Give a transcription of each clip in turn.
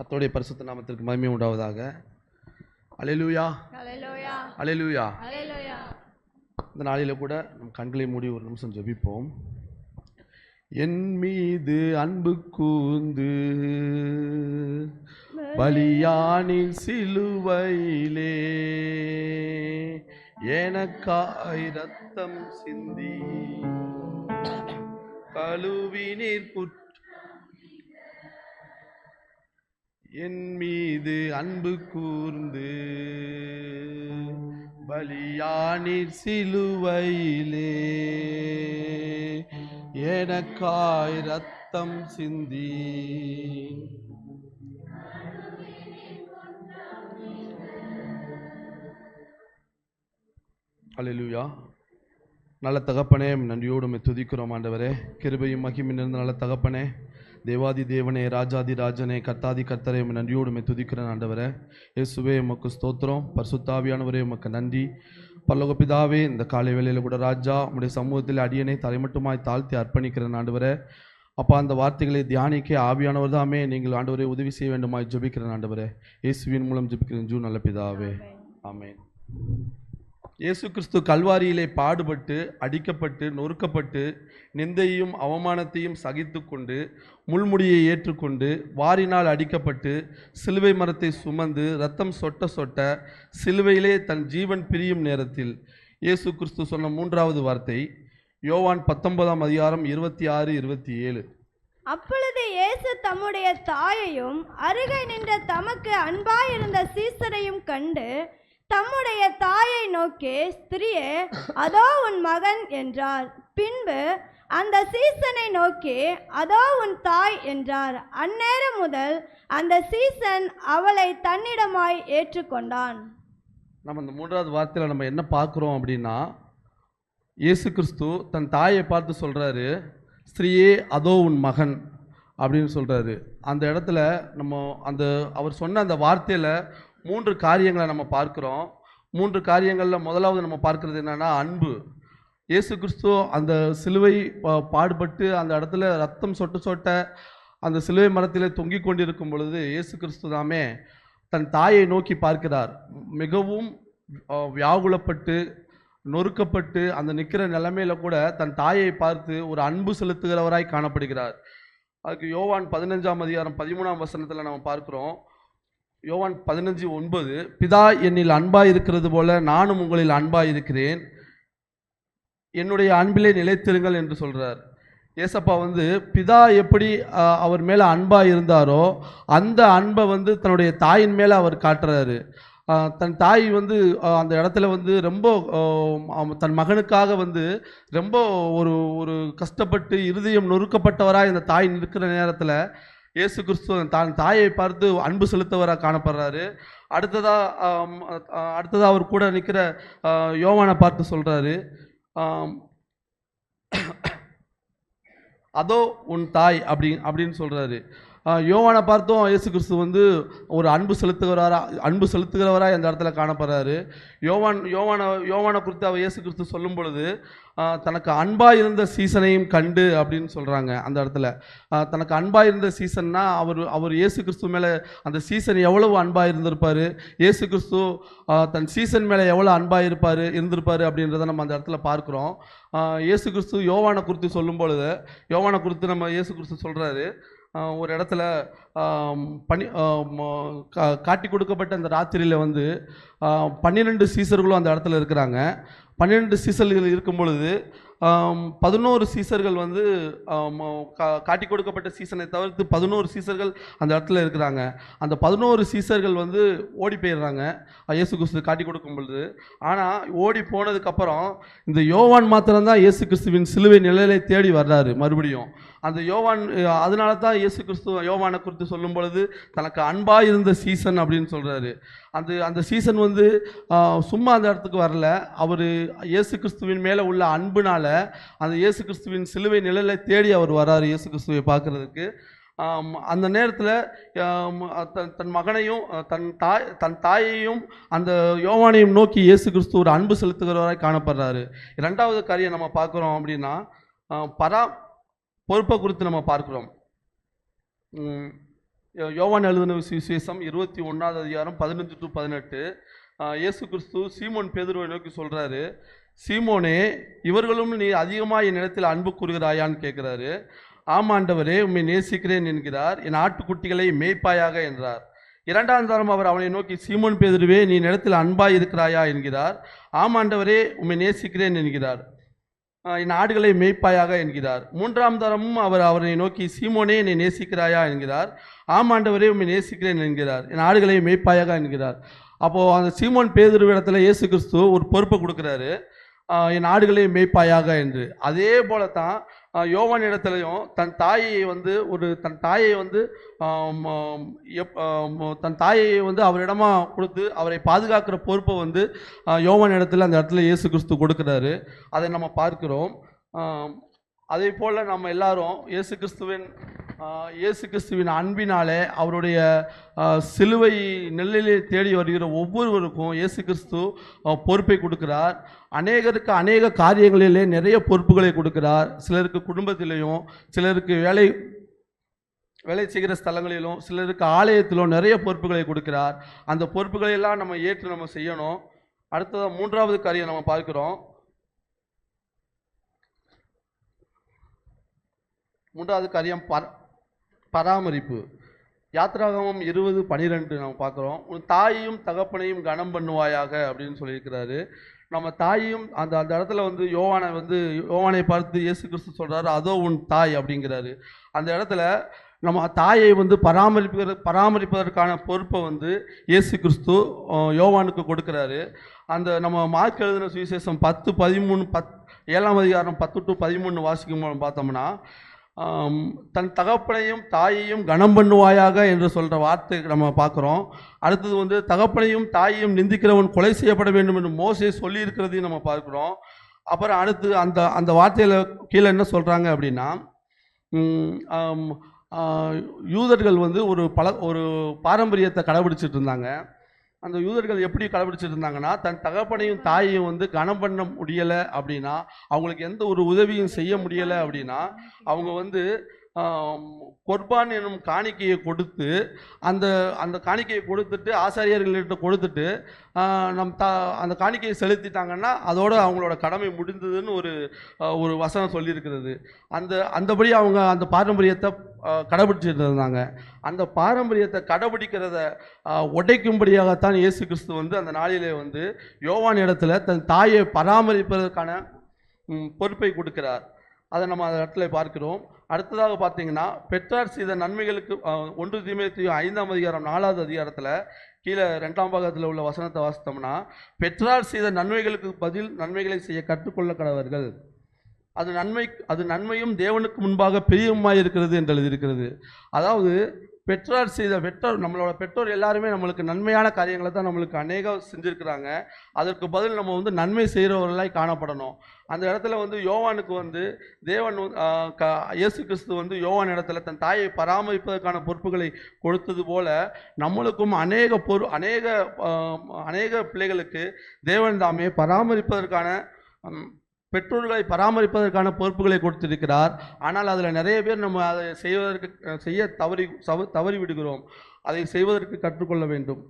கர்த்தருடைய பரிசுத்த நாமத்திற்கு மகிமை உண்டாவதாக. அல்லேலூயா, அல்லேலூயா, அல்லேலூயா. அல்லேலூயா. இந்த நாளில கூட நம் கண்களை மூடி ஒரு நிமிஷம் ஜெபிப்போம். என் மீது அன்பு கூர்ந்து பலியானின் சிலுவையிலே எனக்காய் ரத்தம் சிந்தி கழுவினீர் என் மீது அன்பு கூர்ந்து பலியானீர் சிலுவையிலே எனக்காய் ரத்தம் சிந்தி அல்லேலூயா. நல்ல தகப்பனே, நன்றியோடு துதிக்கிறோம் ஆண்டவரே. கிருபையும் மகிமையும் நிறைந்த நல்ல தகப்பனே, தேவாதி தேவனே, ராஜாதி ராஜனே, கர்த்தாதி கர்த்தரே, நன்றியோடு துதிக்கிறேன் ஆண்டவரே. இயேசுவே உமக்கு ஸ்தோத்திரம். பரிசுத்தாவியானவரே உமக்கு நன்றி. பரலோக பிதாவே, இந்த காலை வேளையில் கூட ராஜா உம்முடைய சமூகத்தில் அடியனை தலைமட்டுமாய் தாழ்த்தி அர்ப்பணிக்கிறேன் ஆண்டவரே. அப்பா, அந்த வார்த்தைகளை தியானிக்க ஆவியானவர் தாமே நீங்கள் ஆண்டவரை உதவி செய்ய வேண்டுமாய் ஜெபிக்கிறேன் ஆண்டவரே. இயேசுவின் மூலம் ஜெபிக்கிறேன் ஜூ நல்ல பிதாவே, ஆமென். இயேசு கிறிஸ்து கல்வாரியிலே பாடுபட்டு அடிக்கப்பட்டு நொறுக்கப்பட்டு நிந்தையும் அவமானத்தையும் சகித்து கொண்டு முள்முடியை ஏற்றுக்கொண்டு வாரினால் அடிக்கப்பட்டு சிலுவை மரத்தை சுமந்து இரத்தம் சொட்ட சொட்ட சிலுவையிலே தன் ஜீவன் பிரியும் நேரத்தில் இயேசு கிறிஸ்து சொன்ன மூன்றாவது வார்த்தை யோவான் 19ஆம் அதிகாரம் 26-27. அப்பொழுது இயேசு தம்முடைய தாயையும் அருகே நின்ற தமக்கு அன்பாயிருந்த சீசரையும் கண்டு தம்முடைய தாயை நோக்கி, ஸ்திரியே, அதோ உன் மகன் என்றார். பின்பு அந்த சீசனை நோக்கி, அதோ உன் தாய் என்றார். அந்நேரம் முதல் அந்த சீசன் அவளை தன்னிடமாய் ஏற்றுக்கொண்டான். நம்ம இந்த மூன்றாவது வார்த்தையில் நம்ம என்ன பார்க்குறோம் அப்படின்னா, இயேசு கிறிஸ்து தன் தாயை பார்த்து சொல்கிறாரு, ஸ்திரியே, அதோ உன் மகன் அப்படின்னு சொல்கிறாரு. அந்த இடத்துல அவர் சொன்ன அந்த வார்த்தையில் 3 காரியங்களை நம்ம பார்க்குறோம். 3 காரியங்களில் முதலாவது நம்ம பார்க்குறது என்னென்னா அன்பு. இயேசு கிறிஸ்து அந்த சிலுவை பாடுபட்டு அந்த இடத்துல ரத்தம் சொட்ட சொட்ட அந்த சிலுவை மரத்திலே தொங்கி கொண்டிருக்கும் பொழுது இயேசு கிறிஸ்து தாமே தன் தாயை நோக்கி பார்க்கிறார். மிகவும் வியாகுலப்பட்டு நொறுக்கப்பட்டு அந்த நிற்கிற நிலைமையில கூட தன் தாயை பார்த்து ஒரு அன்பு செலுத்துகிறவராய் காணப்படுகிறார். அதுக்கு யோவான் 15ஆம் அதிகாரம் 13ஆம் வசனத்தில் நம்ம பார்க்குறோம். யோவான் 15:9, பிதா என்னில் அன்பாய் இருக்கிறது போல நானும் உங்களில் அன்பாய் இருக்கிறேன், என்னுடைய அன்பிலே நிலைத்திருங்கள் என்று சொல்கிறார். ஏசப்பா பிதா எப்படி அவர் மேலே அன்பாக இருந்தாரோ அந்த அன்பை தன்னுடைய தாயின் மேலே அவர் காட்டுறாரு. தன் தாய் அந்த இடத்துல ரொம்ப தன் மகனுக்காக ரொம்ப ஒரு கஷ்டப்பட்டு இருதயம் நொறுக்கப்பட்டவராக இந்த தாய் நிற்கிற நேரத்தில் இயேசு கிறிஸ்து தான் தாயை பார்த்து அன்பு செலுத்தவராக காணப்படுறாரு. அடுத்ததாக அவர் கூட நிற்கிற யோவானை பார்த்து சொல்கிறாரு, அதோ உன் தாய் அப்படின்னு சொல்கிறாரு. யோவானை பார்த்தும் இயேசு கிறிஸ்து ஒரு அன்பு செலுத்துகிறவராக அந்த இடத்துல காணப்படுறாரு. யோவானை குறித்து அவர் இயேசு கிறிஸ்து சொல்லும் பொழுது தனக்கு அன்பாக இருந்த சீசனையும் கண்டு அப்படின்னு சொல்கிறாங்க. அந்த இடத்துல தனக்கு அன்பாக இருந்த சீசன்னா அவர் இயேசு கிறிஸ்து மேலே அந்த சீசன் எவ்வளவு அன்பாக இருந்திருப்பார், இயேசு கிறிஸ்து தன் சீசன் மேலே எவ்வளோ அன்பாக இருந்திருப்பார் அப்படின்றத நம்ம அந்த இடத்துல பார்க்குறோம். இயேசு கிறிஸ்து யோவானை குறித்து சொல்லும் பொழுது யோவானை குறித்து நம்ம இயேசு கிறிஸ்து சொல்கிறாரு, ஒரு இடத்துல காட்டி கொடுக்கப்பட்ட அந்த ராத்திரியில் 12 சீசர்களும் அந்த இடத்துல இருக்கிறாங்க. 12 சீசர்கள் இருக்கும் பொழுது 11 சீசர்கள் காட்டி கொடுக்கப்பட்ட சீசனை தவிர்த்து 11 சீசர்கள் அந்த இடத்துல இருக்கிறாங்க. அந்த 11 சீசர்கள் ஓடி போயிடுறாங்க இயேசு கிறிஸ்து காட்டி கொடுக்கும் பொழுது. ஆனால் ஓடி போனதுக்கப்புறம் இந்த யோவான் மாத்திரம்தான் இயேசு கிறிஸ்துவின் சிலுவை நிழலை தேடி வர்றாரு மறுபடியும். அந்த யோவான், அதனால தான் இயேசு கிறிஸ்து யோவானை குறித்து சொல்லும் பொழுது தனக்கு அன்பாக இருந்த சீசன் அப்படின்னு சொல்கிறாரு. அந்த சீசன் சும்மா அந்த இடத்துக்கு வரல, அவர் இயேசு கிறிஸ்துவின் மேலே உள்ள அன்புனால அந்த இயேசு கிறிஸ்துவின் சிலுவை நிழலை தேடி அவர் வர்றாரு இயேசு கிறிஸ்துவை பார்க்குறதுக்கு. அந்த நேரத்தில் தன் மகனையும் தன் தாயையும் அந்த யோவானையும் நோக்கி இயேசு கிறிஸ்து ஒரு அன்பு செலுத்துகிறவராய் காணப்படுறாரு. 2வது காரியம் நம்ம பார்க்குறோம் அப்படின்னா பொறுப்பை குறித்து நம்ம பார்க்குறோம். யோவான் எழுதின சுவிசேஷம் 21வது அதிகாரம் 15 to 18. இயேசு கிறிஸ்து சீமோன் பேதுருவை நோக்கி சொல்கிறாரு, சீமோனே, இவர்களும் நீ அதிகமாக என் இடத்தில் அன்பு கூறுகிறாயான்னு கேட்குறாரு. ஆமாண்டவரே, உம்மை நேசிக்கிறேன் என்கிறார். என் ஆட்டுக்குட்டிகளை மேய்ப்பாயாக என்றார். இரண்டாம் தரம் அவர் அவனை நோக்கி, சீமோன் பேதுருவே, நீ என் இடத்தில் அன்பாய் இருக்கிறாயா என்கிறார். ஆமாண்டவரே, உம்மை நேசிக்கிறேன் என்கிறார். என் ஆடுகளை மேய்ப்பாயாக என்கிறார். மூன்றாம் தரமும் அவர் அவரை நோக்கி, சீமோனே, என்னை நேசிக்கிறாயா என்கிறார். ஆமாண்டவரே, உம்மை நேசிக்கிறேன் என்கிறார். என் ஆடுகளை மேய்ப்பாயாக என்கிறார். அப்போது அந்த சீமோன் பேதுருவிடத்தில் இயேசு கிறிஸ்து ஒரு பொறுப்பை கொடுக்குறாரு, என் ஆடுகளை மேய்ப்பாயாக என்று. அதே போல தான் யோவான் இடத்துலையும் தன் தாயை வந்து அவரிடமா கொடுத்து அவரை பாதுகாக்கிற பொறுப்பை வந்து யோவான் இடத்துல அந்த இடத்துல இயேசு கிறிஸ்து கொடுக்குறாரு. அதை நம்ம பார்க்கிறோம். அதே போல் நம்ம எல்லாரும் இயேசு கிறிஸ்துவின் அன்பினாலே அவருடைய சிலுவை நெல்லிலே தேடி வருகிற ஒவ்வொருவருக்கும் இயேசு கிறிஸ்து பொறுப்பை கொடுக்கிறார். அநேகருக்கு அநேக காரியங்களிலே நிறைய பொறுப்புகளை கொடுக்கிறார். சிலருக்கு குடும்பத்திலேயும், சிலருக்கு வேலை செய்கிற ஸ்தலங்களிலும், சிலருக்கு ஆலயத்திலும் நிறைய பொறுப்புகளை கொடுக்கிறார். அந்த பொறுப்புகளை எல்லாம் நம்ம ஏற்று நம்ம செய்யணும். அடுத்ததாக மூன்றாவது காரியம் நம்ம பார்க்கிறோம். மூன்றாவது காரியம் பராமரிப்பு. யாத்ராகமம் 20:12 நம்ம பார்க்குறோம். உன் தாயையும் தகப்பனையும் கனம் பண்ணுவாயாக அப்படின்னு சொல்லியிருக்கிறாரு. நம்ம தாயையும் அந்த இடத்துல வந்து யோவானை பார்த்து இயேசு கிறிஸ்து சொல்கிறாரு, அதோ உன் தாய் அப்படிங்கிறாரு. அந்த இடத்துல நம்ம தாயை வந்து பராமரிப்பதற்கான பொறுப்பை வந்து இயேசு கிறிஸ்து யோவானுக்கு கொடுக்குறாரு. அந்த நம்ம மார்க் எழுதின சுவிசேஷம் 7ஆம் அதிகாரம் 10 to 13 வாசிக்கும் பார்த்தோம்னா, தன் தகப்பனையும் தாயையும் கனம் பண்ணுவாயாக என்று சொல்கிற வார்த்தை நம்ம பார்க்குறோம். அடுத்தது வந்து தகப்பனையும் தாயையும் நிந்திக்கிறவன் கொலை செய்யப்பட வேண்டும் என்று மோசே சொல்லியிருக்கிறதையும் நம்ம பார்க்குறோம். அப்புறம் அடுத்து அந்த வார்த்தையில் கீழே என்ன சொல்கிறாங்க அப்படின்னா, யூதர்கள் வந்து ஒரு பாரம்பரியத்தை கடைபிடிச்சிட்டு இருந்தாங்க. அந்த யூதர்கள் எப்படி கடைபிடிச்சிட்டு இருந்தாங்கன்னா, தன் தகப்பனையும் தாயையும் வந்து கனம் பண்ண முடியலை அப்படின்னா, அவங்களுக்கு எந்த ஒரு உதவியும் செய்ய முடியலை அப்படின்னா, அவங்க வந்து குர்பான் எனும் காணிக்கையை கொடுத்து அந்த காணிக்கையை கொடுத்துட்டு ஆசாரியர்கள்கிட்ட கொடுத்துட்டு அந்த காணிக்கையை செலுத்திட்டாங்கன்னா அதோட அவங்களோட கடமை முடிந்ததுன்னு ஒரு வசனம் சொல்லியிருக்கிறது. அந்தபடி அவங்க அந்த பாரம்பரியத்தை கடைபிடிச்சிட்டு இருந்தாங்க. அந்த பாரம்பரியத்தை கடைபிடிக்கிறத உடைக்கும்படியாகத்தான் இயேசு கிறிஸ்து வந்து அந்த நாளிலே வந்து யோவான் இடத்துல தன் தாயை பராமரிப்பதற்கான பொறுப்பை கொடுக்கிறார். அதை நம்ம அந்த இடத்துல பார்க்கிறோம். அடுத்ததாக பார்த்தீங்கன்னா, பெற்றார் செய்த நன்மைகளுக்கு 1 தீமோத்தேயு 5ஆம் அதிகாரம் 4வது அதிகாரத்தில் கீழே 2ஆம் பாகத்தில் உள்ள வசனத்தை வாசித்தோம்னா, பெற்றார் செய்த நன்மைகளுக்கு பதில் நன்மைகளை செய்ய கற்றுக்கொள்ள கடவர்கள். அது நன்மையும் தேவனுக்கு முன்பாக பிரியமாய் இருக்கிறது என்று எழுதியிருக்கிறது. அதாவது நம்மளோட பெற்றோர் எல்லாருமே நம்மளுக்கு நன்மையான காரியங்களை தான் நம்மளுக்கு அநேகம் செஞ்சுருக்கிறாங்க. அதற்கு பதில் நம்ம வந்து நன்மை செய்கிறவர்களாய் காணப்படணும். அந்த இடத்துல வந்து யோவானுக்கு வந்து இயேசு கிறிஸ்து வந்து யோவான் இடத்துல தன் தாயை பராமரிப்பதற்கான பொறுப்புகளை கொடுத்தது போல நம்மளுக்கும் அநேக பிள்ளைகளுக்கு தேவன் தாமே பெற்றோர்களை பராமரிப்பதற்கான பொறுப்புகளை கொடுத்திருக்கிறார். ஆனால் அதில் நிறைய பேர் நம்ம அதை செய்ய தவறி விடுகிறோம். அதை செய்வதற்கு கற்றுக்கொள்ள வேண்டும்.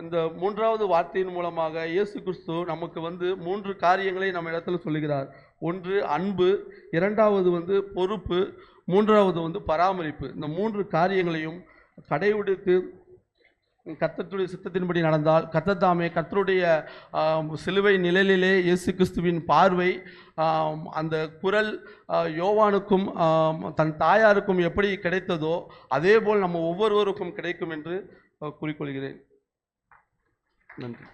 இந்த மூன்றாவது வார்த்தையின் மூலமாக இயேசு கிறிஸ்து நமக்கு வந்து 3 காரியங்களை நம்ம இடத்துல சொல்லுகிறார். ஒன்று அன்பு, இரண்டாவது வந்து பொறுப்பு, மூன்றாவது வந்து பராமரிப்பு. இந்த 3 காரியங்களையும் கடைபிடித்து கர்த்தருடைய சித்தத்தின்படி நடந்தால் கர்த்தர் கர்த்தருடைய சிலுவை நிழலிலே இயேசு கிறிஸ்துவின் பார்வை அந்த குரல் யோவானுக்கும் தன் தாயாருக்கும் எப்படி கிடைத்ததோ அதே போல் நம்ம ஒவ்வொருவருக்கும் கிடைக்கும் என்று கூறிக்கொள்கிறேன். நன்றி.